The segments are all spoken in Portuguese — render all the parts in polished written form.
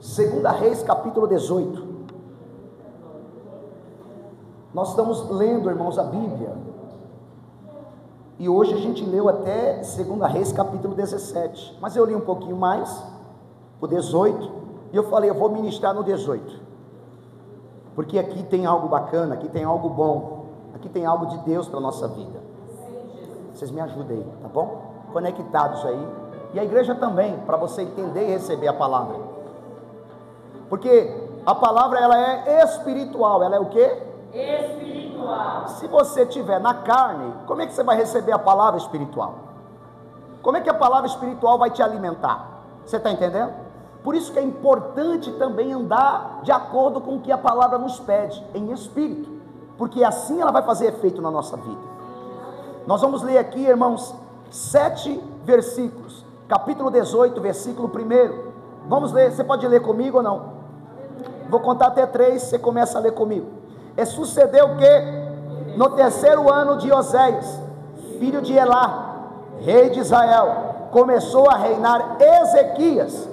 Segunda Reis, capítulo 18. Nós estamos lendo, irmãos, a Bíblia. E hoje a gente leu até Segunda Reis, capítulo 17. Mas eu li um pouquinho mais, o 18. E eu falei, eu vou ministrar no 18. Porque aqui tem algo bacana, aqui tem algo bom. Aqui tem algo de Deus para a nossa vida. Vocês me ajudem aí, tá bom? Conectados aí. E a igreja também, para você entender e receber a palavra. Porque a palavra, ela é espiritual. Ela é o quê? Espiritual. Se você estiver na carne, como é que você vai receber a palavra espiritual? Como é que a palavra espiritual vai te alimentar? Você está entendendo? Por isso que é importante também andar de acordo com o que a palavra nos pede, em espírito, porque assim ela vai fazer efeito na nossa vida. Nós vamos ler aqui, irmãos, 7 versículos, capítulo 18, versículo 1. Vamos ler, você pode ler comigo ou não? Vou contar até 3, você começa a ler comigo. E sucedeu que no 3º ano de Oséias, filho de Elá, rei de Israel, começou a reinar Ezequias,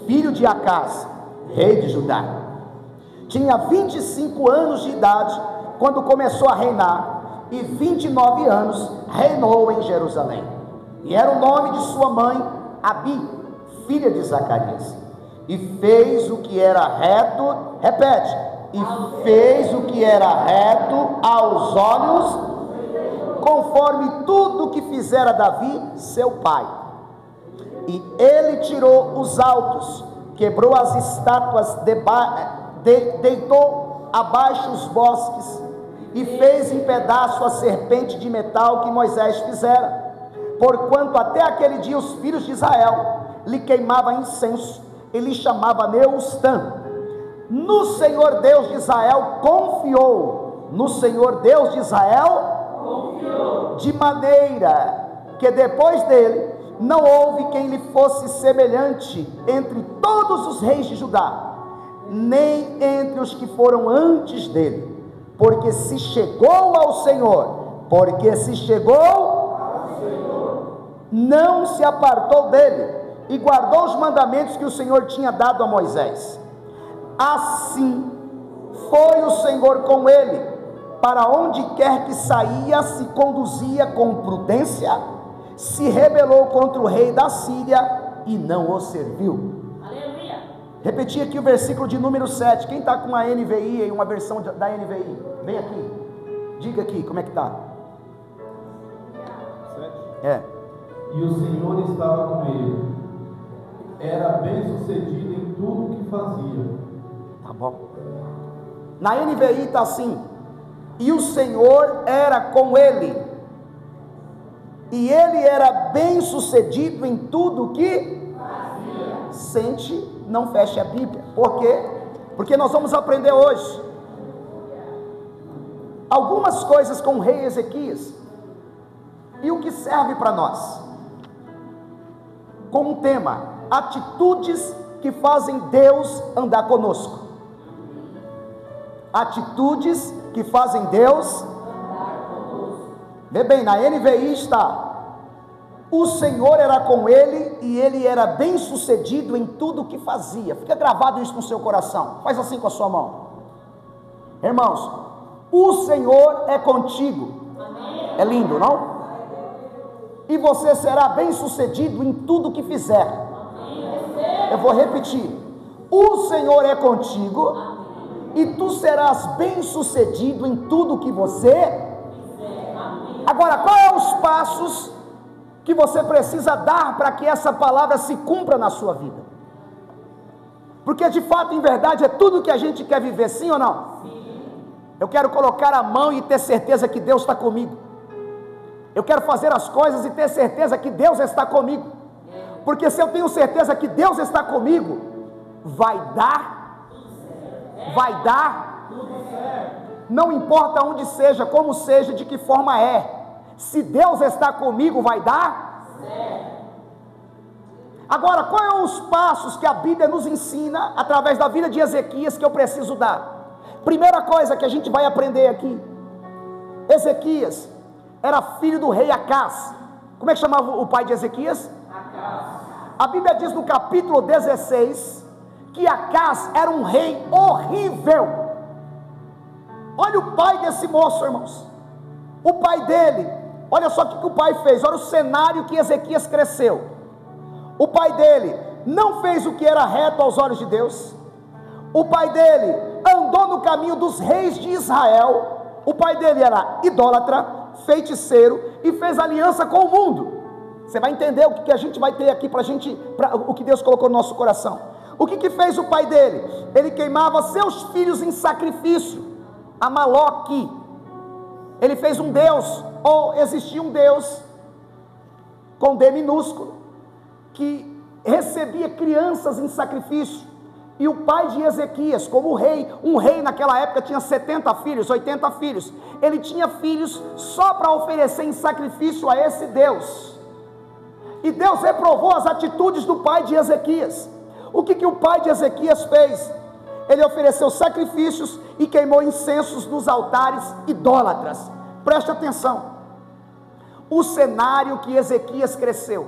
filho de Acás, rei de Judá. Tinha 25 anos de idade quando começou a reinar, e 29 anos reinou em Jerusalém. E era o nome de sua mãe Abi, filha de Zacarias. E fez o que era reto, repete, e fez o que era reto aos olhos, conforme tudo que fizera Davi, seu pai. E ele tirou os altos, quebrou as estátuas, deitou abaixo os bosques, e fez em pedaço a serpente de metal que Moisés fizera, porquanto até aquele dia os filhos de Israel lhe queimavam incenso, e lhe chamava Neustã. No Senhor Deus de Israel confiou, no Senhor Deus de Israel confiou, de maneira que depois dele não houve quem lhe fosse semelhante entre todos os reis de Judá, nem entre os que foram antes dele, porque se chegou ao Senhor, não se apartou dele, e guardou os mandamentos que o Senhor tinha dado a Moisés. Assim foi o Senhor com ele, para onde quer que saía, se conduzia com prudência, se rebelou contra o rei da Síria e não o serviu. Aleluia. Repetir aqui o versículo de número 7. Quem está com a NVI, uma versão da NVI, vem aqui, diga aqui como é que está. 7. E o Senhor estava com ele, era bem sucedido em tudo o que fazia. Tá bom. Na NVI está assim: e o Senhor era com ele, e ele era bem sucedido em tudo o que fazia. Sente, não feche a Bíblia. Por quê? Porque nós vamos aprender hoje algumas coisas com o rei Ezequias, e o que serve para nós, com um tema: atitudes que fazem Deus andar conosco. Atitudes que fazem Deus andar conosco. Vê bem, na NVI está: o Senhor era com ele, e ele era bem sucedido em tudo o que fazia. Fica gravado isso no seu coração. Faz assim com a sua mão. Irmãos, o Senhor é contigo. Amém. É lindo, não? E você será bem sucedido em tudo o que fizer. Eu vou repetir: o Senhor é contigo, e tu serás bem sucedido em tudo que você. Agora, quais são os passos que você precisa dar para que essa palavra se cumpra na sua vida? Porque de fato, em verdade, é tudo que a gente quer viver, sim ou não? Sim. Eu quero colocar a mão e ter certeza que Deus está comigo. Eu quero fazer as coisas e ter certeza que Deus está comigo. Porque se eu tenho certeza que Deus está comigo, vai dar, não importa onde seja, como seja, de que forma é, se Deus está comigo, vai dar. Agora, quais são os passos que a Bíblia nos ensina, através da vida de Ezequias, que eu preciso dar? Primeira coisa que a gente vai aprender aqui: Ezequias era filho do rei Acás. Como é que chamava o pai de Ezequias? Acás. A Bíblia diz no capítulo 16, que Acás era um rei horrível. Olha o pai desse moço, irmãos. O pai dele, olha só o que o pai fez. Olha o cenário que Ezequias cresceu. O pai dele não fez o que era reto aos olhos de Deus. O pai dele andou no caminho dos reis de Israel. O pai dele era idólatra, feiticeiro e fez aliança com o mundo. Você vai entender o que a gente vai ter aqui o que Deus colocou no nosso coração. O que fez o pai dele? Ele queimava seus filhos em sacrifício a Moloque. Ele fez um deus, ou existia um deus com D minúsculo, que recebia crianças em sacrifício. E o pai de Ezequias, como rei, um rei naquela época tinha 70 filhos, 80 filhos, ele tinha filhos só para oferecer em sacrifício a esse Deus. E Deus reprovou as atitudes do pai de Ezequias. O que o pai de Ezequias fez? Ele ofereceu sacrifícios e queimou incensos nos altares idólatras. Preste atenção, o cenário que Ezequias cresceu,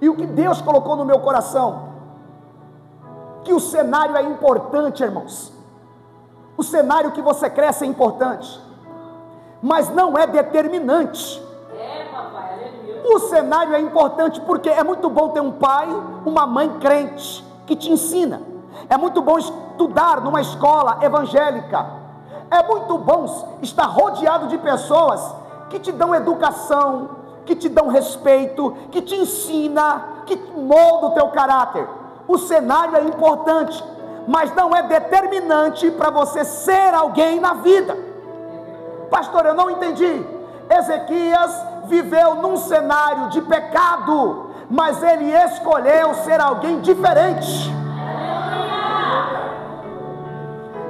e o que Deus colocou no meu coração, que o cenário é importante, irmãos. O cenário que você cresce é importante, mas não é determinante. O cenário é importante porque é muito bom ter um pai, uma mãe crente que te ensina. É muito bom estudar numa escola evangélica. É muito bom estar rodeado de pessoas que te dão educação, que te dão respeito, que te ensina, que molda o teu caráter. O cenário é importante, mas não é determinante para você ser alguém na vida. Pastor, eu não entendi. Ezequias viveu num cenário de pecado, mas ele escolheu ser alguém diferente.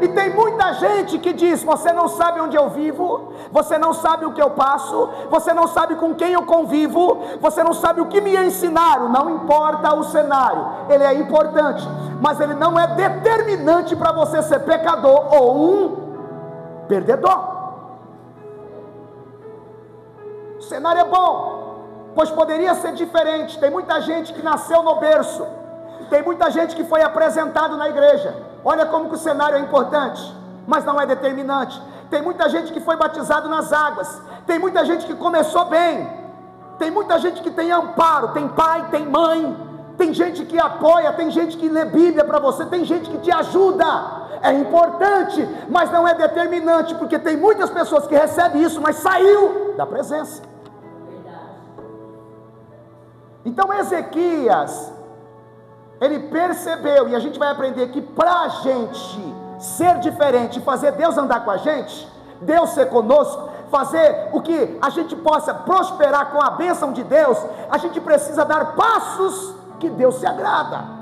E tem muita gente que diz: você não sabe onde eu vivo, você não sabe o que eu passo, você não sabe com quem eu convivo, você não sabe o que me ensinaram. Não importa o cenário, ele é importante, mas ele não é determinante para você ser pecador ou um perdedor. O cenário é bom, pois poderia ser diferente. Tem muita gente que nasceu no berço, tem muita gente que foi apresentado na igreja. Olha como que o cenário é importante, mas não é determinante. Tem muita gente que foi batizado nas águas, tem muita gente que começou bem, tem muita gente que tem amparo, tem pai, tem mãe, tem gente que apoia, tem gente que lê Bíblia para você, tem gente que te ajuda. É importante, mas não é determinante, porque tem muitas pessoas que recebem isso, mas saiu da presença. Então Ezequias, ele percebeu, e a gente vai aprender que para a gente ser diferente, fazer Deus andar com a gente, Deus ser conosco, fazer o que a gente possa prosperar com a bênção de Deus, a gente precisa dar passos que Deus se agrada.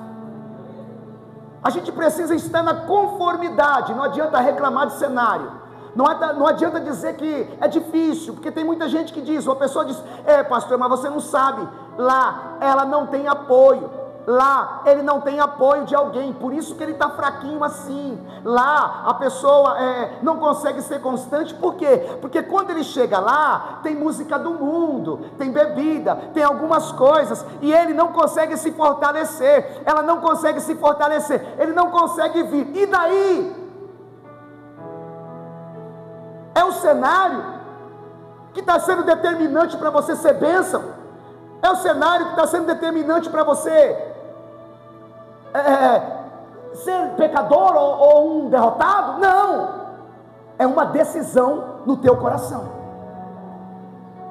A gente precisa estar na conformidade. Não adianta reclamar de cenário, não adianta dizer que é difícil, porque tem muita gente que diz, uma pessoa diz: pastor, mas você não sabe, lá ela não tem apoio, lá ele não tem apoio de alguém, por isso que ele está fraquinho assim. Lá a pessoa não consegue ser constante. Por quê? Porque quando ele chega lá, tem música do mundo, tem bebida, tem algumas coisas, e ele não consegue se fortalecer, ela não consegue se fortalecer, ele não consegue vir. E daí? É o cenário que está sendo determinante para você ser bênção? É o cenário que está sendo determinante para você ser pecador ou um derrotado? Não, é uma decisão no teu coração.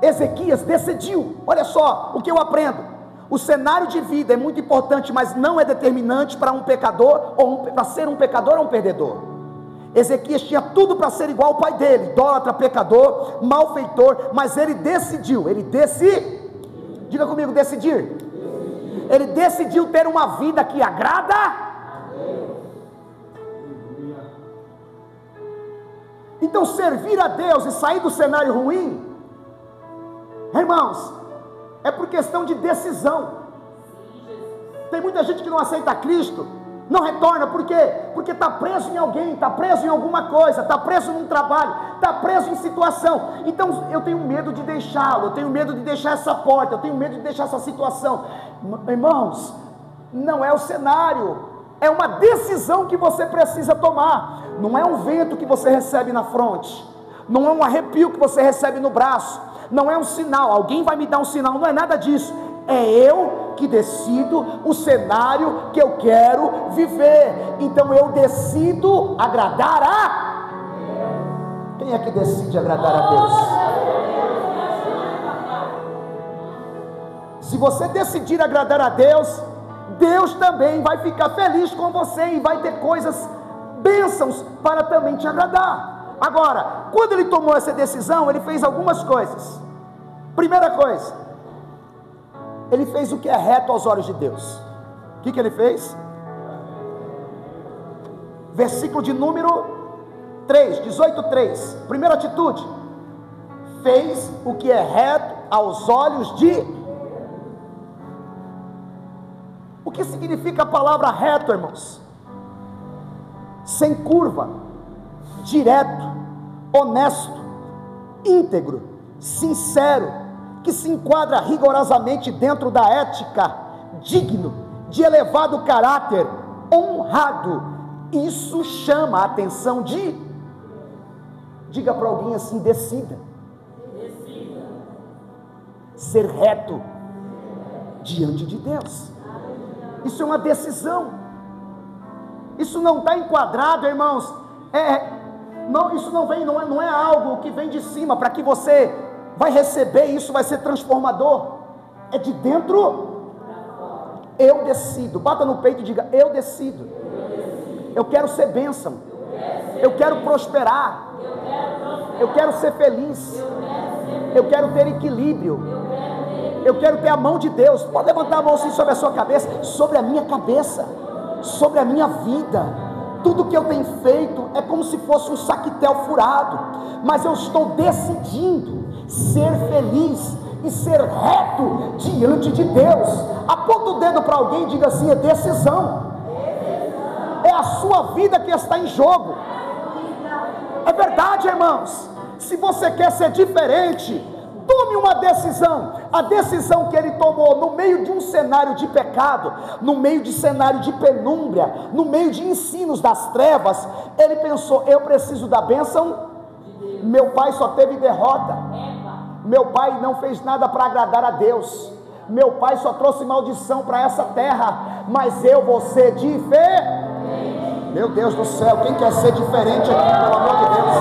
Ezequias decidiu. Olha só o que eu aprendo: o cenário de vida é muito importante, mas não é determinante para um pecador, para ser um pecador ou um perdedor. Ezequias tinha tudo para ser igual ao pai dele, idólatra, pecador, malfeitor, mas ele decidiu, diga comigo, decidir. Ele decidiu ter uma vida que agrada a Deus. Então servir a Deus e sair do cenário ruim, irmãos, é por questão de decisão. Tem muita gente que não aceita Cristo Não retorna, por quê? Porque está preso em alguém, está preso em alguma coisa, está preso num trabalho, está preso em situação. Então eu tenho medo de deixá-lo, eu tenho medo de deixar essa porta, eu tenho medo de deixar essa situação. Irmãos, não é o cenário, é uma decisão que você precisa tomar. Não é um vento que você recebe na fronte, não é um arrepio que você recebe no braço, não é um sinal, alguém vai me dar um sinal, não é nada disso. É eu que decido o cenário que eu quero viver. Então eu decido agradar a... Quem é que decide agradar a Deus? Se você decidir agradar a Deus, Deus também vai ficar feliz com você e vai ter coisas, bênçãos para também te agradar. Agora, quando ele tomou essa decisão, ele fez algumas coisas. Primeira coisa, ele fez o que é reto aos olhos de Deus. O que ele fez? Versículo de número 3, 18:3. Primeira atitude: fez o que é reto aos olhos de... O que significa a palavra reto, irmãos? Sem curva, direto, honesto, íntegro, sincero, que se enquadra rigorosamente dentro da ética, digno, de elevado caráter, honrado. Isso chama a atenção de... Diga para alguém assim: decida. Ser reto diante de Deus. Isso é uma decisão. Isso não está enquadrado, irmãos. Isso não é algo que vem de cima para que você vai receber, isso vai ser transformador. É de dentro. Eu decido. Bata no peito e diga: eu decido. Eu quero ser bênção. Eu quero prosperar. Eu quero ser feliz. Eu quero ter equilíbrio. Eu quero ter a mão de Deus. Pode levantar a mão assim sobre a sua cabeça. Sobre a minha cabeça, sobre a minha vida. Tudo que eu tenho feito é como se fosse um saquetel furado, mas eu estou decidindo ser feliz e ser reto diante de Deus. Aponta o dedo para alguém e diga assim: é decisão. É a sua vida que está em jogo. É verdade, irmãos. Se você quer ser diferente, tome uma decisão. A decisão que ele tomou no meio de um cenário de pecado, no meio de cenário de penúmbria, no meio de ensinos das trevas, ele pensou: eu preciso da bênção. Meu pai só teve derrota. Meu pai não fez nada para agradar a Deus. Meu pai só trouxe maldição para essa terra. Mas eu vou ser diferente. Meu Deus do céu, quem quer ser diferente aqui, pelo amor de Deus?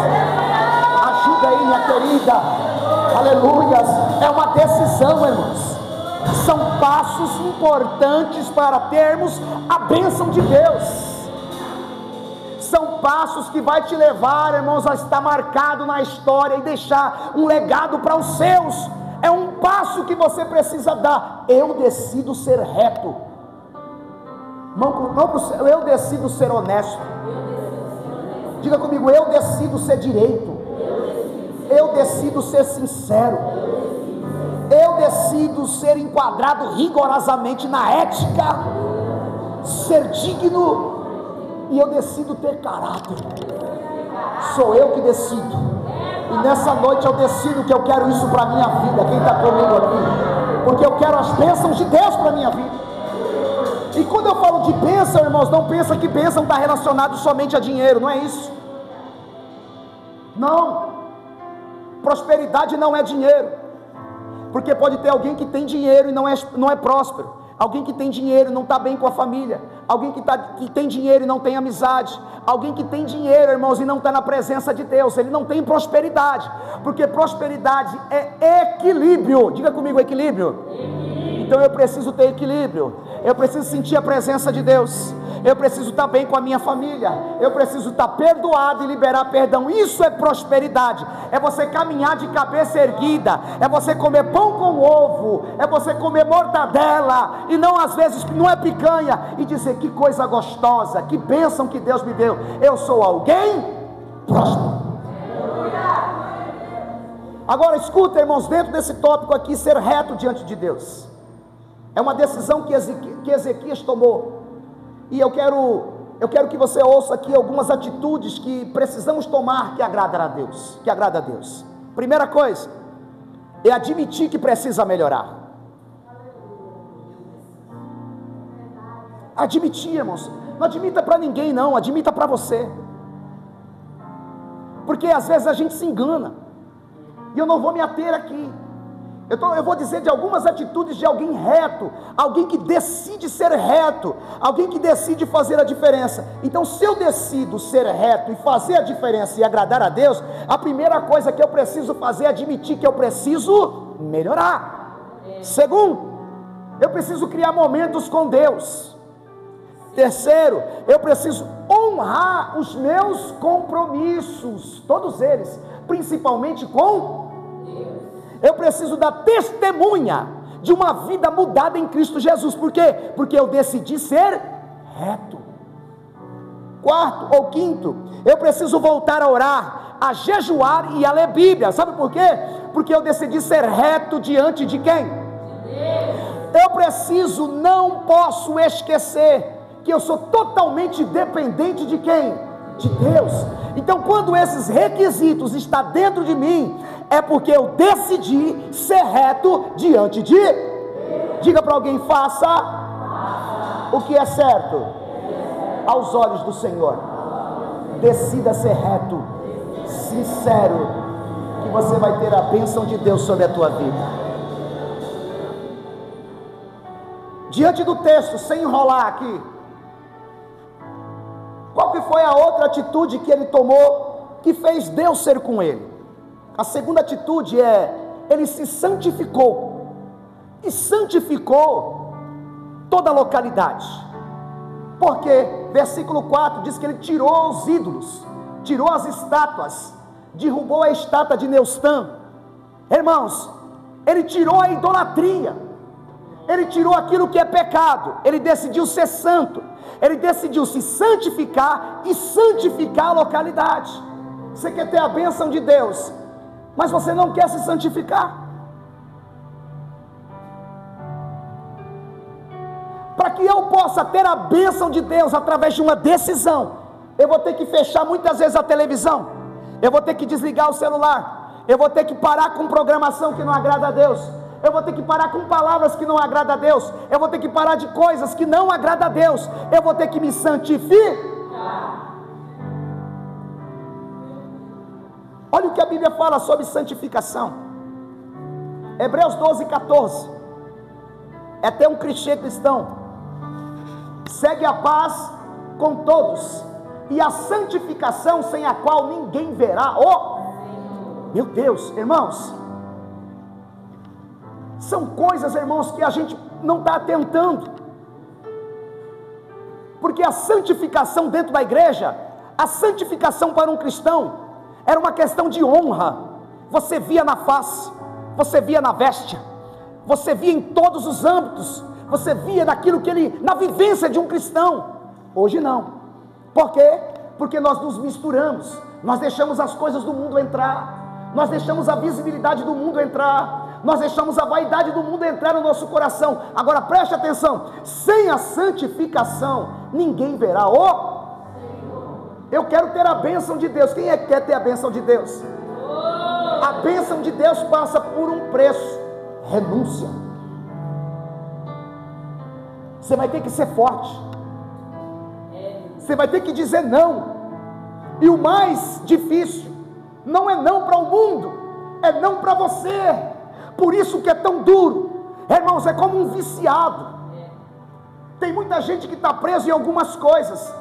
Ajuda aí, minha querida. Aleluias. É uma decisão, irmãos. São passos importantes para termos a bênção de Deus. São passos que vai te levar, irmãos, a estar marcado na história e deixar um legado para os seus. É um passo que você precisa dar. Eu decido ser reto. Mão pro céu. Eu decido ser honesto. Diga comigo: eu decido ser direito. Eu decido ser sincero. Eu decido ser enquadrado rigorosamente na ética, ser digno. E eu decido ter caráter. Sou eu que decido. E nessa noite eu decido que eu quero isso para a minha vida. Quem está comigo aqui? Porque eu quero as bênçãos de Deus para a minha vida. E quando eu falo de bênção, irmãos, não pensa que bênção está relacionado somente a dinheiro. Não é isso. Não. Prosperidade não é dinheiro. Porque pode ter alguém que tem dinheiro e não é próspero. Alguém que tem dinheiro e não está bem com a família. Alguém que tem dinheiro e não tem amizade. Alguém que tem dinheiro, irmãos, e não está na presença de Deus. Ele não tem prosperidade. Porque prosperidade é equilíbrio. Diga comigo: equilíbrio. Então eu preciso ter equilíbrio. Eu preciso sentir a presença de Deus. Eu preciso estar bem com a minha família. Eu preciso estar perdoado e liberar perdão. Isso é prosperidade. É você caminhar de cabeça erguida. É você comer pão com ovo. É você comer mortadela. E não, às vezes, não é picanha. E dizer: que coisa gostosa, que bênção que Deus me deu. Eu sou alguém próspero. Agora escuta, irmãos, dentro desse tópico aqui, ser reto diante de Deus é uma decisão que Ezequias tomou. E eu quero que você ouça aqui algumas atitudes que precisamos tomar que agradam a Deus, que agrada a Deus. Primeira coisa é admitir que precisa melhorar. Admitir, irmãos. Não admita para ninguém não, admita para você. Porque às vezes a gente se engana. E eu não vou me ater aqui. Eu vou dizer de algumas atitudes de alguém reto, alguém que decide ser reto, alguém que decide fazer a diferença. Então, se eu decido ser reto e fazer a diferença e agradar a Deus, a primeira coisa que eu preciso fazer é admitir que eu preciso melhorar. Segundo, eu preciso criar momentos com Deus. Terceiro, eu preciso honrar os meus compromissos, todos eles, principalmente com Deus. Eu preciso dar testemunha de uma vida mudada em Cristo Jesus. Por quê? Porque eu decidi ser reto. Quarto ou quinto, eu preciso voltar a orar, a jejuar e a ler Bíblia. Sabe por quê? Porque eu decidi ser reto diante de quem? De Deus. Eu preciso, não posso esquecer que eu sou totalmente dependente de quem? De Deus. Então, quando esses requisitos estão dentro de mim, é porque eu decidi ser reto diante de Deus. Diga para alguém: faça o que é certo aos olhos do Senhor. Decida ser reto, sincero, que você vai ter a bênção de Deus sobre a tua vida. Diante do texto, sem enrolar aqui, qual que foi a outra atitude que ele tomou, que fez Deus ser com ele? A segunda atitude é, ele se santificou, e santificou toda a localidade. Porque, versículo 4, diz que ele tirou os ídolos, tirou as estátuas, derrubou a estátua de Neustã. Irmãos, ele tirou a idolatria, ele tirou aquilo que é pecado, ele decidiu ser santo, ele decidiu se santificar e santificar a localidade. Você quer ter a bênção de Deus, mas você não quer se santificar? Para que eu possa ter a bênção de Deus através de uma decisão, eu vou ter que fechar muitas vezes a televisão, eu vou ter que desligar o celular, eu vou ter que parar com programação que não agrada a Deus, eu vou ter que parar com palavras que não agradam a Deus, eu vou ter que parar de coisas que não agradam a Deus, eu vou ter que me santificar. Olha o que a Bíblia fala sobre santificação. Hebreus 12:14. É até um clichê cristão. Segue a paz com todos e a santificação, sem a qual ninguém verá meu Deus, irmãos, são coisas, irmãos, que a gente não está atentando. Porque a santificação dentro da igreja, a santificação para um cristão era uma questão de honra. Você via na face, você via na veste, você via em todos os âmbitos, você via naquilo que ele, na vivência de um cristão. Hoje não. Por quê? Porque nós nos misturamos, nós deixamos as coisas do mundo entrar, nós deixamos a visibilidade do mundo entrar, nós deixamos a vaidade do mundo entrar no nosso coração. Agora preste atenção, sem a santificação, ninguém verá eu quero ter a bênção de Deus. Quem é que quer ter a bênção de Deus? A bênção de Deus passa por um preço: renúncia. Você vai ter que ser forte, você vai ter que dizer não. E o mais difícil não é não para o mundo, é não para você. Por isso que é tão duro, irmãos. É como um viciado. Tem muita gente que está preso em algumas coisas,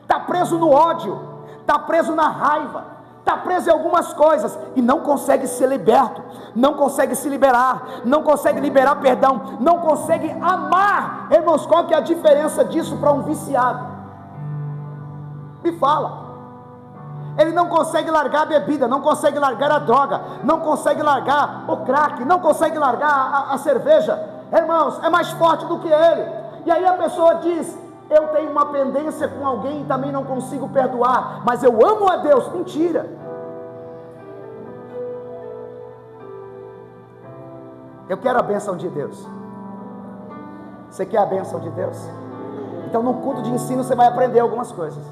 está preso no ódio, está preso na raiva, está preso em algumas coisas e não consegue ser liberto, não consegue se liberar, não consegue liberar perdão, não consegue amar. Irmãos, qual que é a diferença disso para um viciado? Me fala. Ele não consegue largar a bebida, não consegue largar a droga, não consegue largar o crack, não consegue largar a cerveja. Irmãos, é mais forte do que ele. E aí a pessoa diz: eu tenho uma pendência com alguém e também não consigo perdoar, mas eu amo a Deus. Mentira. Eu quero a bênção de Deus. Você quer a bênção de Deus? Então no culto de ensino você vai aprender algumas coisas.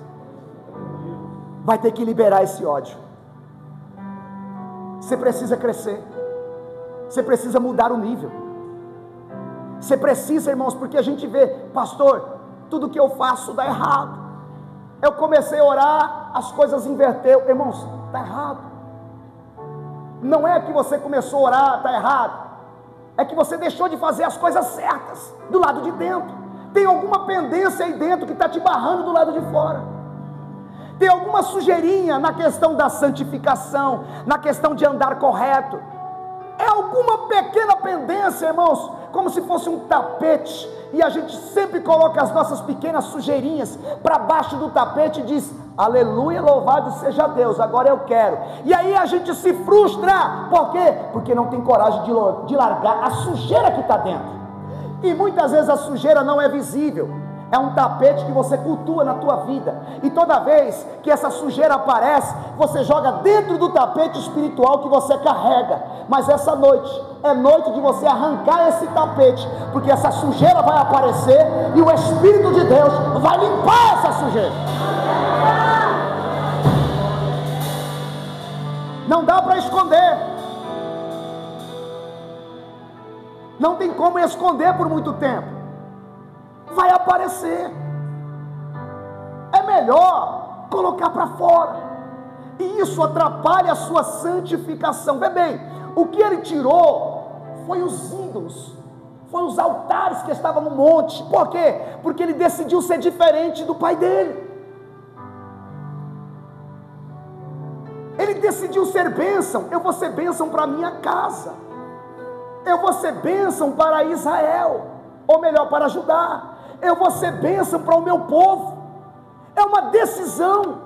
Vai ter que liberar esse ódio. Você precisa crescer. Você precisa mudar o nível. Você precisa, irmãos, porque a gente vê, pastor, tudo que eu faço dá errado. Eu comecei a orar, as coisas inverteu. Irmãos, está errado. Não é que você começou a orar, está errado. É que você deixou de fazer as coisas certas, do lado de dentro. Tem alguma pendência aí dentro que está te barrando do lado de fora. Tem alguma sujeirinha na questão da santificação, na questão de andar correto. É alguma pequena pendência, irmãos, como se fosse um tapete, e a gente sempre coloca as nossas pequenas sujeirinhas para baixo do tapete e diz, aleluia, louvado seja Deus, agora eu quero. E aí a gente se frustra, por quê? Porque não tem coragem de largar a sujeira que está dentro. E muitas vezes a sujeira não é visível, é um tapete que você cultua na tua vida, e toda vez que essa sujeira aparece, você joga dentro do tapete espiritual que você carrega. Mas essa noite é noite de você arrancar esse tapete, porque essa sujeira vai aparecer, e o Espírito de Deus vai limpar essa sujeira. Não dá para esconder, não tem como esconder por muito tempo. Vai aparecer. É melhor colocar para fora. E isso atrapalha a sua santificação. Vê bem, o que ele tirou foi os ídolos, foi os altares que estavam no monte. Por quê? Porque ele decidiu ser diferente do pai dele. Ele decidiu ser bênção. Eu vou ser bênção para a minha casa. Eu vou ser bênção para Israel, ou melhor, para Judá. Eu vou ser bênção para o meu povo. É uma decisão.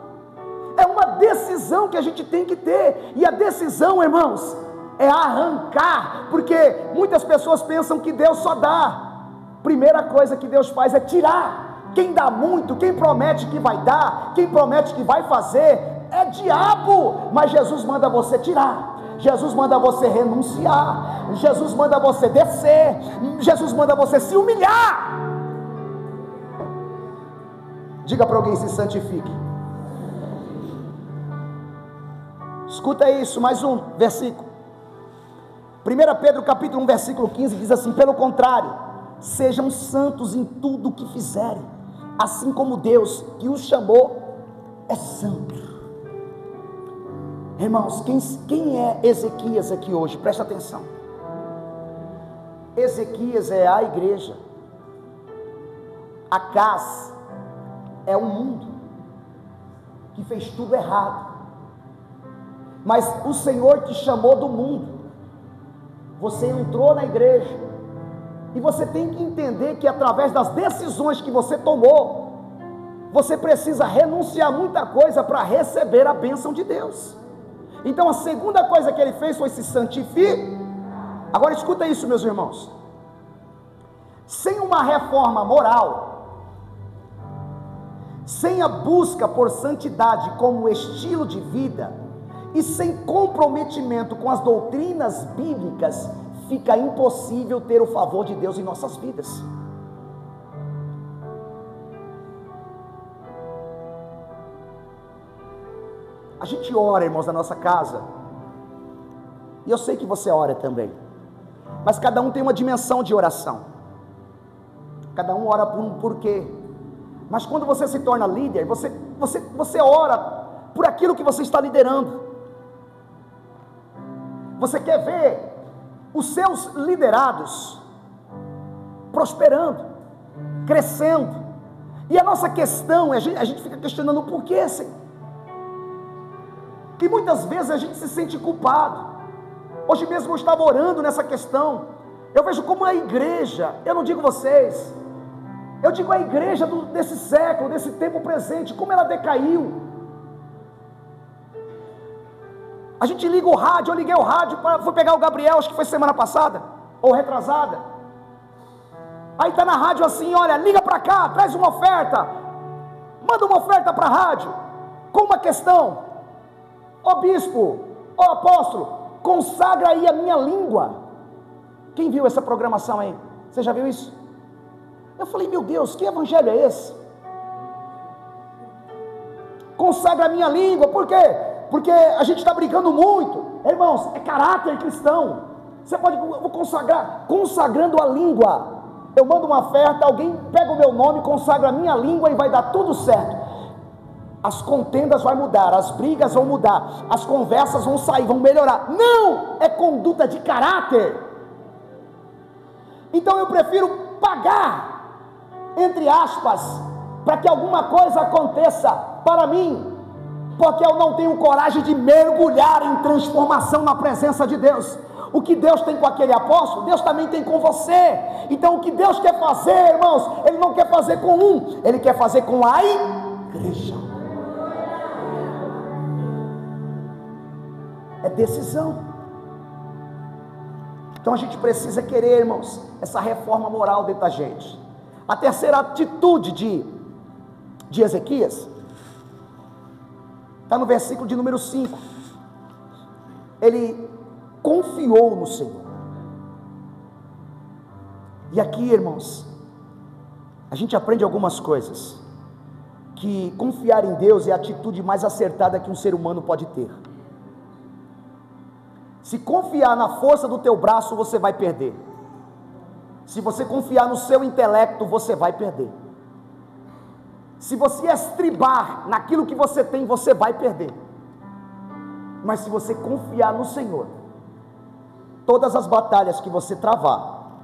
É uma decisão que a gente tem que ter. E a decisão, irmãos, é arrancar. Porque muitas pessoas pensam que Deus só dá. Primeira coisa que Deus faz é tirar. Quem dá muito, quem promete que vai dar, quem promete que vai fazer, é diabo. Mas Jesus manda você tirar. Jesus manda você renunciar. Jesus manda você descer. Jesus manda você se humilhar. Diga para alguém, se santifique. Escuta isso, mais um versículo. 1 Pedro capítulo 1, versículo 15, diz assim, pelo contrário, sejam santos em tudo o que fizerem, assim como Deus que os chamou é santo. Irmãos, quem é Ezequias aqui hoje? Presta atenção. Ezequias é a igreja. Acás é o mundo que fez tudo errado. Mas o Senhor te chamou do mundo. Você entrou na igreja. E você tem que entender que através das decisões que você tomou, você precisa renunciar muita coisa para receber a bênção de Deus. Então a segunda coisa que ele fez foi se santificar. Agora escuta isso, meus irmãos. Sem uma reforma moral, sem a busca por santidade como estilo de vida, e sem comprometimento com as doutrinas bíblicas, fica impossível ter o favor de Deus em nossas vidas. A gente ora, irmãos, na nossa casa, e eu sei que você ora também, mas cada um tem uma dimensão de oração, cada um ora por um porquê. Mas quando você se torna líder, você ora por aquilo que você está liderando. Você quer ver os seus liderados prosperando, crescendo. E a nossa questão, a gente fica questionando o porquê, Senhor. E muitas vezes a gente se sente culpado. Hoje mesmo eu estava orando nessa questão. Eu vejo como a igreja, eu não digo vocês, eu digo a igreja desse século, desse tempo presente, como ela decaiu. A gente liga o rádio, eu liguei o rádio, fui pegar o Gabriel, acho que foi semana passada, ou retrasada. Aí está na rádio assim, olha, liga para cá, traz uma oferta, manda uma oferta para a rádio, com uma questão. Ó bispo, ó apóstolo, consagra aí a minha língua. Quem viu essa programação aí? Você já viu isso? Eu falei, meu Deus, que evangelho é esse? Consagra a minha língua, por quê? Porque a gente está brigando muito, irmãos, é caráter cristão. Você pode, eu vou consagrar, consagrando a língua. Eu mando uma oferta, alguém pega o meu nome, consagra a minha língua e vai dar tudo certo. As contendas vão mudar, as brigas vão mudar, as conversas vão sair, vão melhorar. Não, é conduta de caráter. Então eu prefiro pagar, entre aspas, para que alguma coisa aconteça para mim, porque eu não tenho coragem de mergulhar em transformação na presença de Deus. O que Deus tem com aquele apóstolo, Deus também tem com você. Então o que Deus quer fazer, irmãos, Ele não quer fazer com um, Ele quer fazer com a igreja. É decisão. Então a gente precisa querer, irmãos, essa reforma moral dentro da gente. A terceira atitude de Ezequias está no versículo de número 5. Ele confiou no Senhor. E aqui, irmãos, a gente aprende algumas coisas, que confiar em Deus é a atitude mais acertada que um ser humano pode ter. Se confiar na força do teu braço, você vai perder. Se você confiar no seu intelecto, você vai perder. Se você estribar naquilo que você tem, você vai perder. Mas se você confiar no Senhor, todas as batalhas que você travar,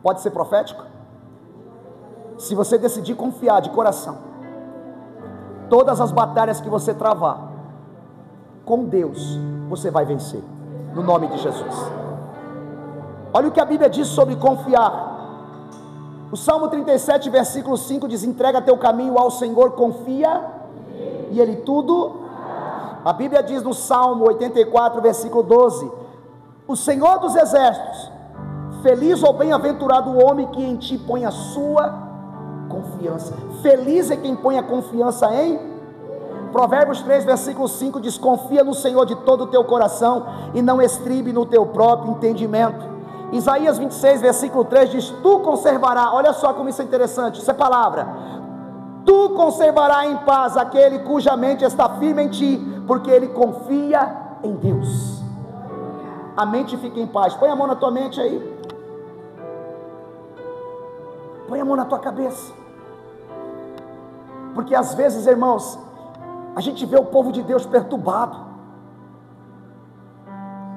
pode ser profético? Se você decidir confiar de coração, todas as batalhas que você travar, com Deus, você vai vencer, no nome de Jesus. Olha o que a Bíblia diz sobre confiar. O Salmo 37, versículo 5 diz: entrega teu caminho ao Senhor, confia, e Ele tudo. A Bíblia diz no Salmo 84, versículo 12: o Senhor dos exércitos, feliz ou bem-aventurado o homem que em ti põe a sua confiança. Feliz é quem põe a confiança em Provérbios 3, versículo 5 diz: confia no Senhor de todo o teu coração e não estribe no teu próprio entendimento. Isaías 26, versículo 3 diz: tu conservarás, olha só como isso é interessante, isso é palavra, tu conservarás em paz aquele cuja mente está firme em ti, porque ele confia em Deus. A mente fica em paz. Põe a mão na tua mente aí, põe a mão na tua cabeça, porque às vezes, irmãos, a gente vê o povo de Deus perturbado.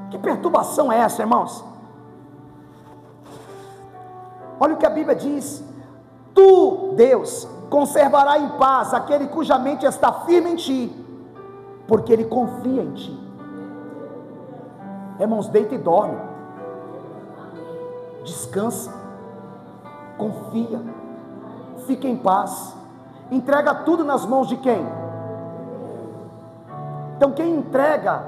Que perturbação é essa, irmãos? Olha o que a Bíblia diz: tu, Deus, conservará em paz aquele cuja mente está firme em ti, porque ele confia em ti. Irmãos, deita e dorme, descansa, confia, fica em paz, entrega tudo nas mãos de quem? Então quem entrega,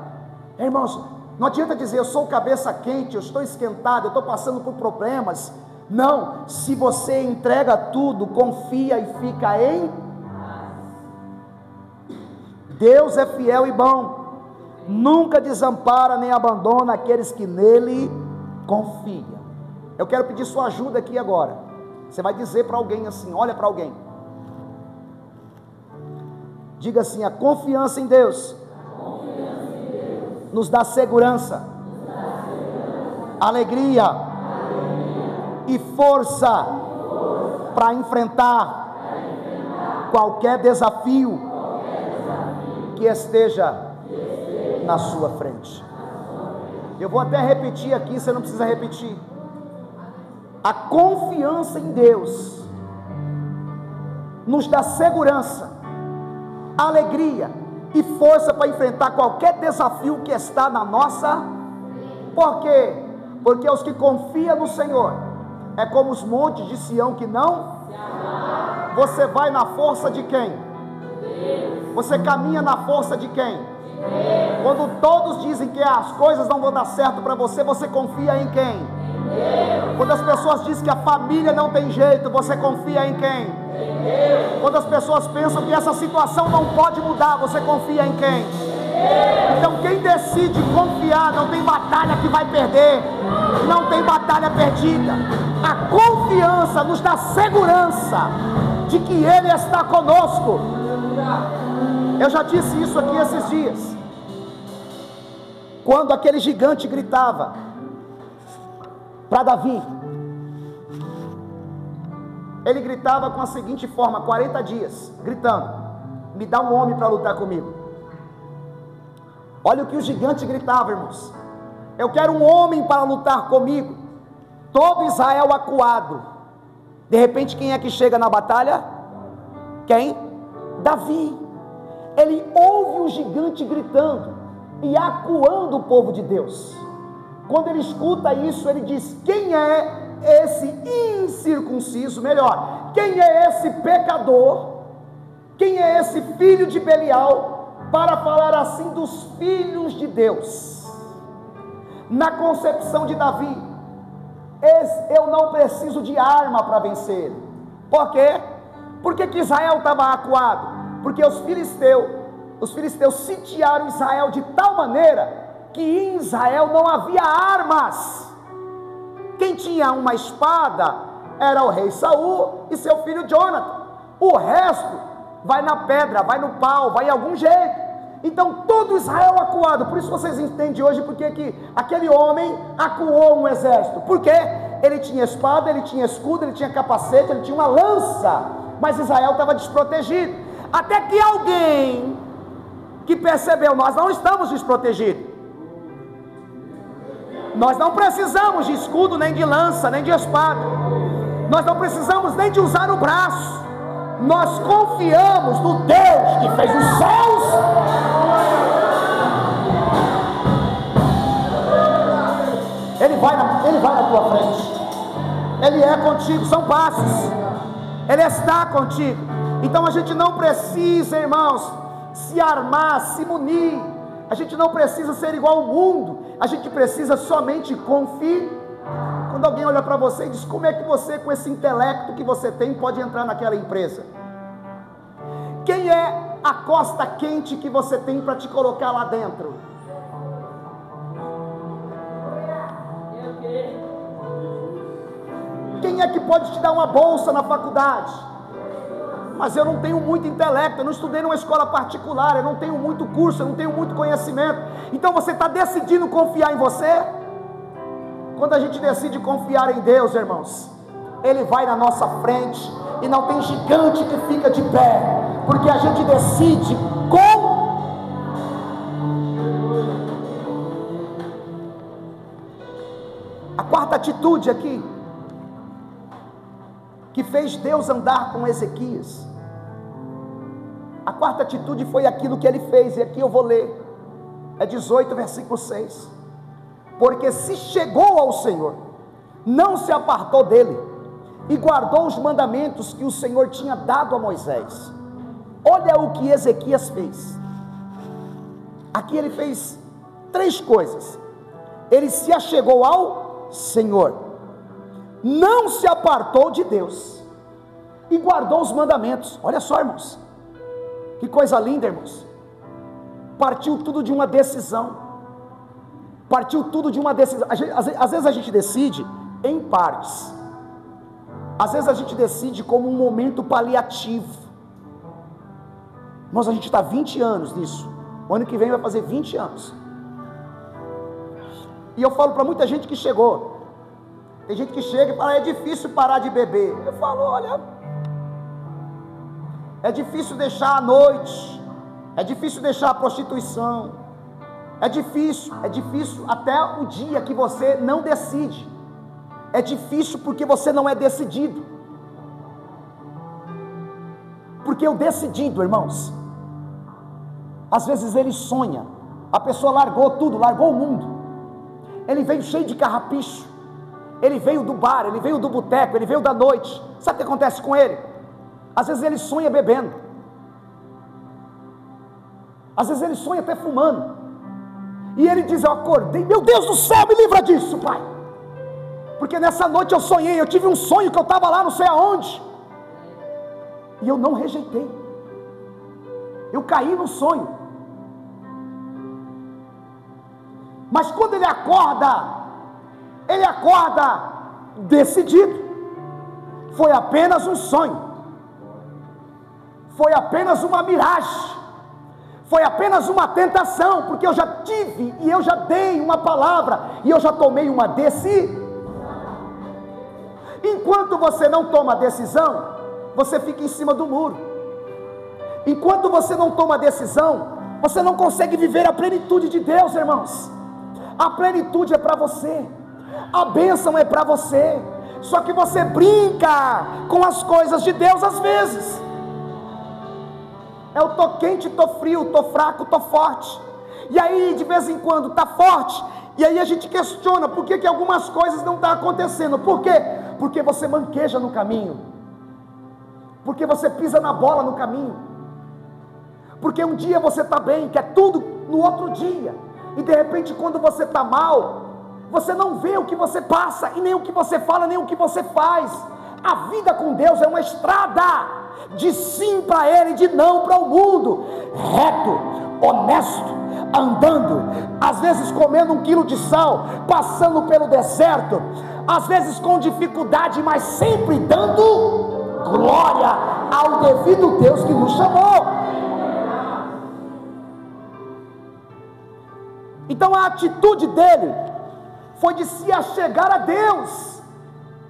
irmãos, não adianta dizer eu sou cabeça quente, eu estou esquentado, eu estou passando por problemas. Não, se você entrega tudo, confia e fica em Deus. É fiel e bom, nunca desampara nem abandona aqueles que nele confiam. Eu quero pedir sua ajuda aqui agora. Você vai dizer para alguém assim, olha para alguém, diga assim: a confiança em Deus nos dá segurança, alegria e força para enfrentar qualquer desafio que esteja na sua frente. Eu vou até repetir aqui, você não precisa repetir. A confiança em Deus nos dá segurança, alegria e força para enfrentar qualquer desafio que está na nossa. Por quê? Porque os que confiam no Senhor é como os montes de Sião que não. Você vai na força de quem? Você caminha na força de quem? Quando todos dizem que as coisas não vão dar certo para você, você confia em quem? Quando as pessoas dizem que a família não tem jeito, você confia em quem? Quando as pessoas pensam que essa situação não pode mudar, você confia em quem? Então quem decide confiar, não tem batalha que vai perder, não tem batalha perdida. A confiança nos dá segurança de que Ele está conosco. Eu já disse isso aqui esses dias. Quando aquele gigante gritava para Davi, ele gritava com a seguinte forma, 40 dias, gritando: me dá um homem para lutar comigo. Olha o que o gigante gritava, irmãos: eu quero um homem para lutar comigo. Todo Israel acuado. De repente, quem é que chega na batalha? Quem? Davi. Ele ouve o gigante gritando e acuando o povo de Deus. Quando ele escuta isso, ele diz: quem é esse incircunciso? Melhor, quem é esse pecador? Quem é esse filho de Belial para falar assim dos filhos de Deus? Na concepção de Davi, eu não preciso de arma para vencer ele. Por quê? Por que Israel estava acuado? Porque os filisteus sitiaram Israel de tal maneira que em Israel não havia armas. Quem tinha uma espada era o rei Saul e seu filho Jonathan. O resto vai na pedra, vai no pau, vai em algum jeito. Então todo Israel acuado. Por isso vocês entendem hoje porque que aquele homem acuou um exército. Por quê? Ele tinha espada, ele tinha escudo, ele tinha capacete, ele tinha uma lança, mas Israel estava desprotegido. Até que alguém que percebeu: nós não estamos desprotegidos, nós não precisamos de escudo, nem de lança, nem de espada, nós não precisamos nem de usar o braço, nós confiamos no Deus que fez os céus. Ele vai na tua frente, Ele é contigo, são passos, Ele está contigo. Então a gente não precisa, irmãos, se armar, se munir, a gente não precisa ser igual ao mundo, a gente precisa somente confiar. Quando alguém olha para você e diz: como é que você, com esse intelecto que você tem, pode entrar naquela empresa? Quem é a costa quente que você tem para te colocar lá dentro? Quem é que pode te dar uma bolsa na faculdade? Mas eu não tenho muito intelecto, eu não estudei numa escola particular, eu não tenho muito curso, eu não tenho muito conhecimento. Então você está decidindo confiar em você? Quando a gente decide confiar em Deus, irmãos, Ele vai na nossa frente e não tem gigante que fica de pé, porque a gente decide com... A quarta atitude aqui, que fez Deus andar com Ezequias, a quarta atitude foi aquilo que ele fez, e aqui eu vou ler, é 18, versículo 6, porque se chegou ao Senhor, não se apartou dele, e guardou os mandamentos que o Senhor tinha dado a Moisés. Olha o que Ezequias fez, aqui ele fez 3 coisas, ele se achegou ao Senhor, não se apartou de Deus, e guardou os mandamentos. Olha só, irmãos, que coisa linda, irmãos. Partiu tudo de uma decisão, partiu tudo de uma decisão. Às vezes a gente decide em partes, às vezes a gente decide como um momento paliativo. Irmãos, a gente está 20 anos nisso, o ano que vem vai fazer 20 anos, e eu falo para muita gente que chegou, tem gente que chega e fala: é difícil parar de beber. Eu falo: olha, é difícil deixar a noite, é difícil deixar a prostituição, é difícil até o dia que você não decide, é difícil porque você não é decidido, porque o decidido, irmãos, às vezes ele sonha, a pessoa largou tudo, largou o mundo, ele veio cheio de carrapicho, ele veio do bar, ele veio do boteco, ele veio da noite. Sabe o que acontece com ele? Às vezes ele sonha bebendo, às vezes ele sonha até fumando, e ele diz: eu acordei, meu Deus do céu, me livra disso, Pai, porque nessa noite eu sonhei, eu tive um sonho que eu estava lá não sei aonde, e eu não rejeitei, eu caí no sonho, Mas quando ele acorda decidido. Foi apenas um sonho, foi apenas uma miragem, foi apenas uma tentação, porque eu já tive e eu já dei uma palavra e eu já tomei uma decisão. Enquanto você não toma decisão, você fica em cima do muro. Enquanto você não toma decisão, você não consegue viver a plenitude de Deus, irmãos. A plenitude é para você, a bênção é para você, só que você brinca com as coisas de Deus às vezes. Eu tô quente, tô frio, tô fraco, tô forte. E aí de vez em quando tá forte, e aí a gente questiona por que algumas coisas não estão acontecendo. Por quê? Porque você manqueja no caminho, porque você pisa na bola no caminho, porque um dia você está bem, quer tudo no outro dia, e de repente quando você está mal, você não vê o que você passa, e nem o que você fala, nem o que você faz. A vida com Deus é uma estrada de sim para Ele, de não para o mundo, reto, honesto, andando, às vezes comendo 1 quilo de sal, passando pelo deserto, às vezes com dificuldade, mas sempre dando glória ao devido Deus que nos chamou. Então a atitude dele foi de se achegar a Deus.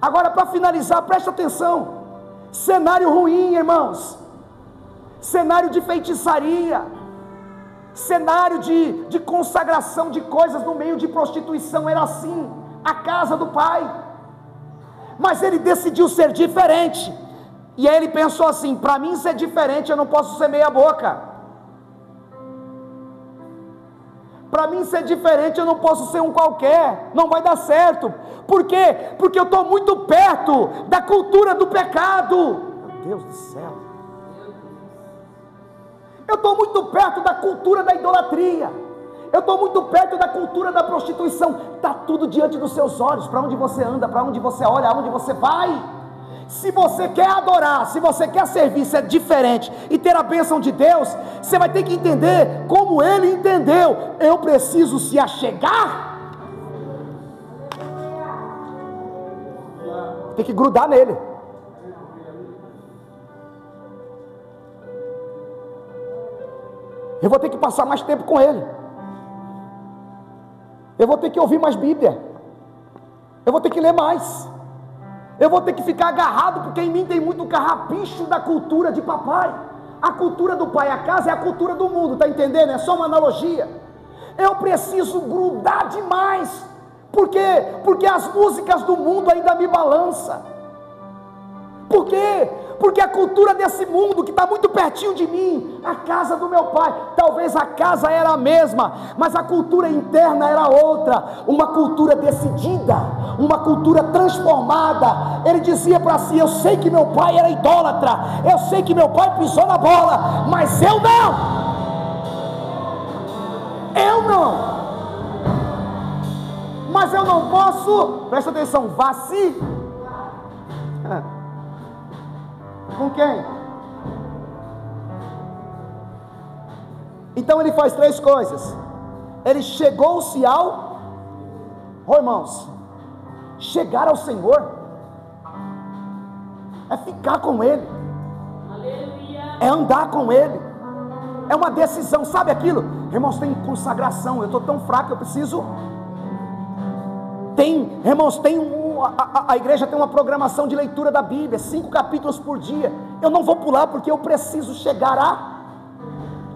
Agora, para finalizar, preste atenção. Cenário ruim, irmãos, cenário de feitiçaria, cenário de consagração de coisas no meio de prostituição, era assim a casa do pai. Mas ele decidiu ser diferente, e aí ele pensou assim: para mim ser diferente eu não posso ser meia boca, para mim ser diferente eu não posso ser um qualquer, não vai dar certo. Por quê? Porque eu estou muito perto da cultura do pecado. Meu Deus do céu, eu estou muito perto da cultura da idolatria, eu estou muito perto da cultura da prostituição. Está tudo diante dos seus olhos, para onde você anda, para onde você olha, aonde você vai. Se você quer adorar, se você quer servir, ser diferente e ter a bênção de Deus, você vai ter que entender como ele entendeu: eu preciso se achegar, tem que grudar nele. Eu vou ter que passar mais tempo com ele, eu vou ter que ouvir mais Bíblia, eu vou ter que ler mais, eu vou ter que ficar agarrado, porque em mim tem muito carrapicho da cultura de papai. A cultura do pai, a casa é a cultura do mundo, está entendendo? É só uma analogia. Eu preciso grudar demais. Por quê? Porque as músicas do mundo ainda me balançam. Por quê? Porque a cultura desse mundo que está muito pertinho de mim, a casa do meu pai, talvez a casa era a mesma, mas a cultura interna era outra, uma cultura decidida, uma cultura transformada. Ele dizia para si: eu sei que meu pai era idólatra, eu sei que meu pai pisou na bola, mas eu não, mas eu não posso, presta atenção, vacilar. Com quem? Então ele faz 3 coisas. Ele chegou-se ao... irmãos, chegar ao Senhor é ficar com Ele, é andar com Ele, é uma decisão. Sabe aquilo? Irmãos, tem consagração. Eu estou tão fraco, eu preciso... irmãos, a igreja tem uma programação de leitura da Bíblia, 5 capítulos por dia. Eu não vou pular, porque eu preciso chegar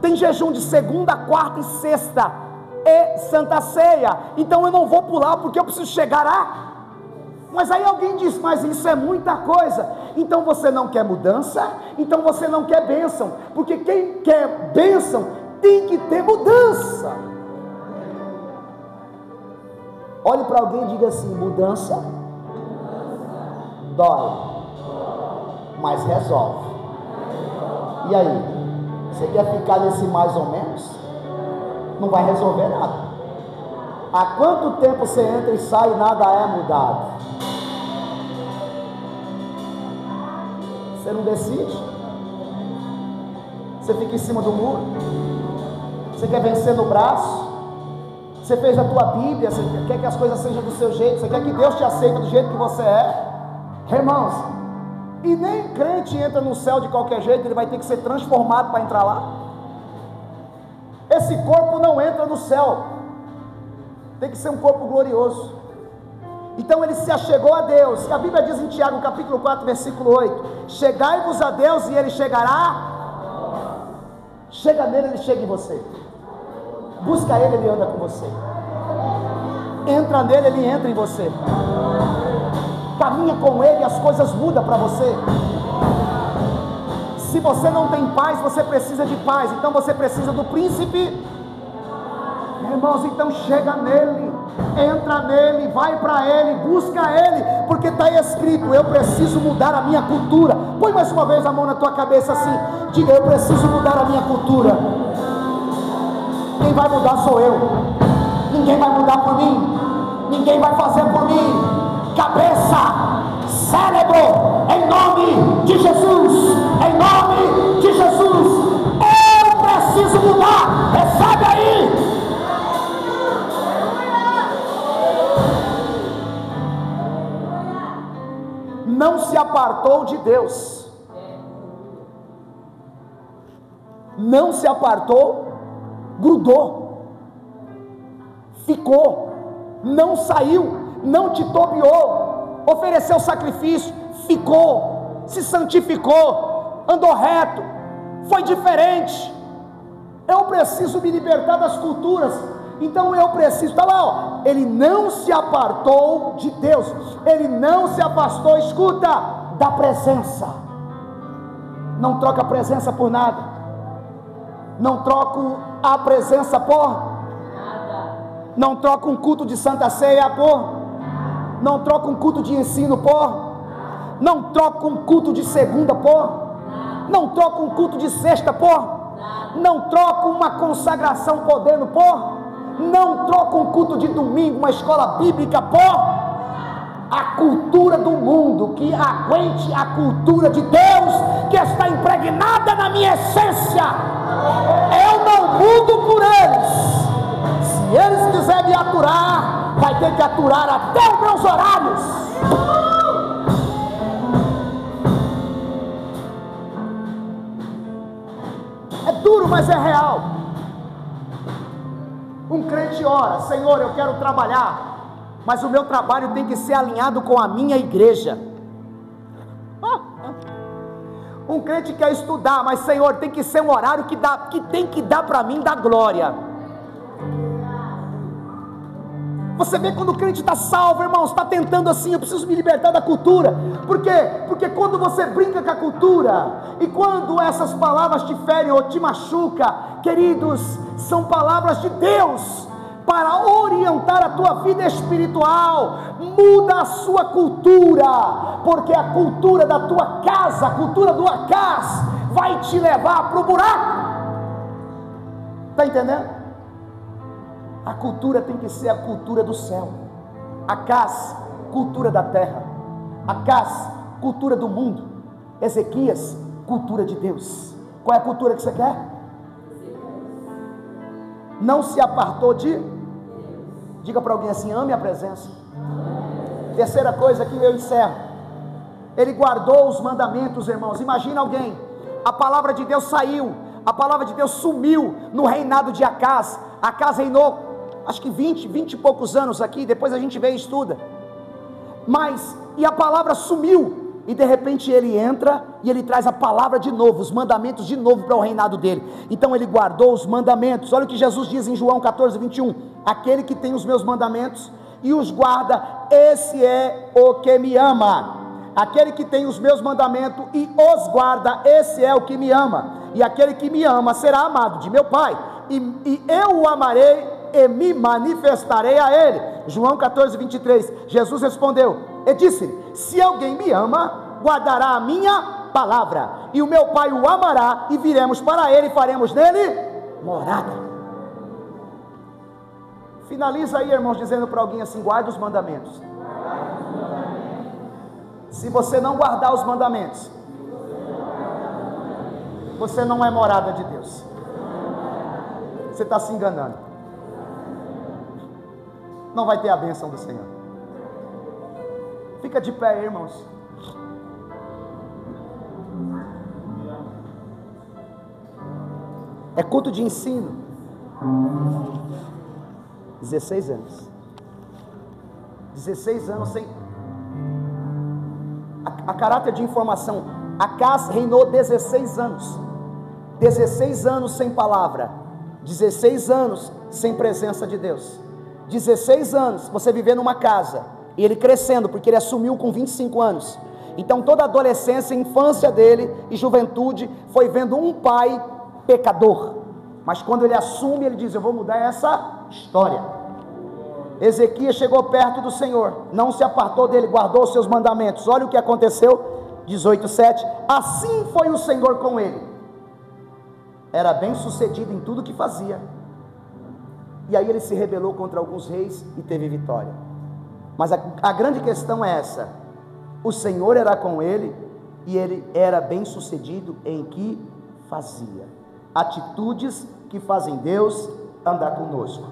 tem jejum de segunda, quarta e sexta, e Santa Ceia. Então eu não vou pular, porque eu preciso chegar Mas aí alguém diz: mas isso é muita coisa. Então você não quer mudança, então você não quer bênção, porque quem quer bênção tem que ter mudança. Olhe para alguém e diga assim: mudança dói, mas resolve. E aí? Você quer ficar nesse mais ou menos? Não vai resolver nada. Há quanto tempo você entra e sai e nada é mudado? Você não decide? Você fica em cima do muro? Você quer vencer no braço? Você fez a tua Bíblia, você quer que as coisas sejam do seu jeito, você quer que Deus te aceite do jeito que você é. Irmãos, e nem crente entra no céu de qualquer jeito, ele vai ter que ser transformado para entrar lá. Esse corpo não entra no céu, tem que ser um corpo glorioso. Então ele se achegou a Deus, e a Bíblia diz em Tiago capítulo 4 versículo 8, chegai-vos a Deus e ele chegará. Chega nele, ele chega em você. Busca ele, ele anda com você. Entra nele, ele entra em você. Caminha com ele e as coisas mudam para você. Se você não tem paz, você precisa de paz. Então você precisa do príncipe. Irmãos, então chega nele, entra nele, vai para ele, busca ele, porque está escrito, eu preciso mudar a minha cultura. Põe mais uma vez a mão na tua cabeça assim, diga, eu preciso mudar a minha cultura. Quem vai mudar sou eu, ninguém vai mudar por mim, ninguém vai fazer por mim. Cabeça, cérebro, em nome de Jesus, em nome de Jesus, eu preciso mudar. Recebe aí. Não se apartou de Deus, não se apartou, grudou, ficou, não saiu, não titubeou, ofereceu sacrifício, ficou, se santificou, andou reto, foi diferente. Eu preciso me libertar das culturas. Então eu preciso, está lá, ó, ele não se apartou de Deus, ele não se afastou, escuta, da presença. Não troca a presença por nada, não troco a presença por nada, não troco um culto de Santa Ceia por, não troco um culto de ensino por, não troco um culto de segunda por, não troco um culto de sexta por, não troco uma consagração podendo por, não troca um culto de domingo, uma escola bíblica por a cultura do mundo, que aguente a cultura de Deus, que está impregnada na minha essência. Eu não mudo por eles. Se eles quiserem me aturar, vai ter que aturar até os meus horários. É duro, mas é real. Um crente ora, Senhor, eu quero trabalhar, mas o meu trabalho tem que ser alinhado com a minha igreja. Um crente quer estudar, mas Senhor, tem que ser um horário que tem que dar para mim da glória. Você vê quando o crente está salvo, irmãos, está tentando assim, eu preciso me libertar da cultura. Por quê? Porque quando você brinca com a cultura, e quando essas palavras te ferem ou te machucam, queridos, são palavras de Deus, para orientar a tua vida espiritual. Muda a sua cultura, porque a cultura da tua casa, a cultura do acaso, vai te levar para o buraco. Está entendendo? A cultura tem que ser a cultura do céu. Acás, cultura da terra. Acás, cultura do mundo. Ezequias, cultura de Deus. Qual é a cultura que você quer? Não se apartou de... Diga para alguém assim, ame a presença. Terceira coisa que eu encerro. Ele guardou os mandamentos, irmãos. Imagina alguém, a palavra de Deus saiu, a palavra de Deus sumiu no reinado de Acás. Acás reinou acho que 20 e poucos anos aqui, depois a gente vê e estuda, mas, e a palavra sumiu, e de repente ele entra, e ele traz a palavra de novo, os mandamentos de novo para o reinado dele. Então ele guardou os mandamentos. Olha o que Jesus diz em João 14, 21, aquele que tem os meus mandamentos, e os guarda, esse é o que me ama. Aquele que tem os meus mandamentos, e os guarda, esse é o que me ama. E aquele que me ama, será amado de meu Pai, e eu o amarei, e me manifestarei a ele. João 14, 23, Jesus respondeu e disse-lhe, se alguém me ama, guardará a minha palavra, e o meu Pai o amará, e viremos para ele, e faremos nele morada. Finaliza aí, irmãos, dizendo para alguém assim, guarda os mandamentos. Se você não guardar os mandamentos, você não é morada de Deus. Você está se enganando. não vai ter a bênção do Senhor. Fica de pé aí, irmãos. É culto de ensino. 16 anos. 16 anos sem... A caráter de informação. Acás reinou 16 anos. 16 anos sem palavra. 16 anos sem presença de Deus. 16 anos você viver numa casa. E ele crescendo, porque ele assumiu com 25 anos. Então toda a adolescência, infância dele e juventude foi vendo um pai pecador. Mas quando ele assume, ele diz: eu vou mudar essa história. Ezequias chegou perto do Senhor, não se apartou dele, guardou os seus mandamentos. Olha o que aconteceu, 18:7. Assim foi o Senhor com ele. Era bem sucedido em tudo que fazia. E aí ele se rebelou contra alguns reis e teve vitória. Mas a grande questão é essa: o Senhor era com ele e ele era bem sucedido em que fazia. Atitudes que fazem Deus andar conosco.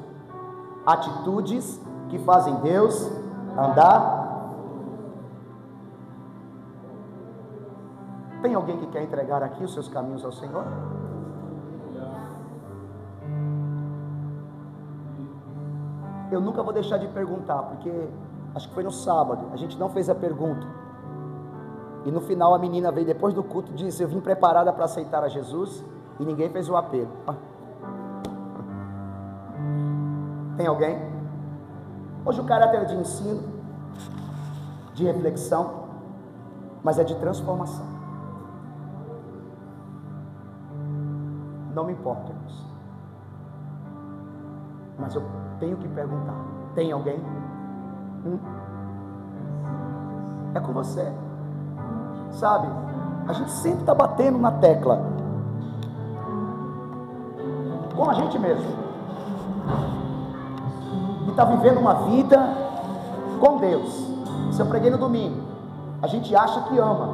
Atitudes que fazem Deus andar. Tem alguém que quer entregar aqui os seus caminhos ao Senhor? Eu nunca vou deixar de perguntar, porque acho que foi no sábado, a gente não fez a pergunta. E no final a menina veio depois do culto e disse: eu vim preparada para aceitar a Jesus. E ninguém fez o apelo. Tem alguém? Hoje o caráter é de ensino, de reflexão, mas é de transformação. Não me importa, irmãos, mas eu tenho que perguntar: tem alguém? É com você. Sabe, a gente sempre está batendo na tecla com a gente mesmo, e está vivendo uma vida com Deus. Se eu preguei no domingo, a gente acha que ama,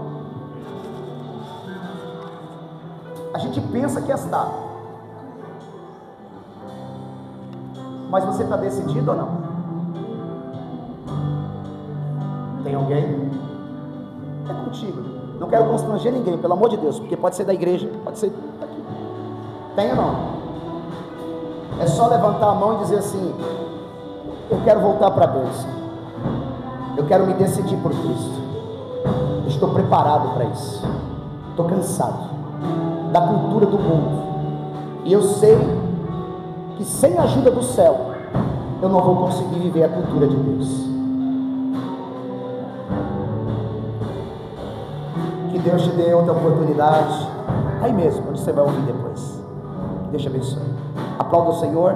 a gente pensa que está, mas você está decidido ou não? Tem alguém? É contigo. Não quero constranger ninguém, pelo amor de Deus, porque pode ser da igreja, pode ser daqui. Tem ou não? É só levantar a mão e dizer assim: eu quero voltar para a bênção, eu quero me decidir por Cristo, eu estou preparado para isso, estou cansado da cultura do mundo, e eu sei que sem a ajuda do céu eu não vou conseguir viver a cultura de Deus. Que Deus te dê outra oportunidade aí mesmo, onde você vai ouvir depois. Que Deus te abençoe. Aplauda o Senhor.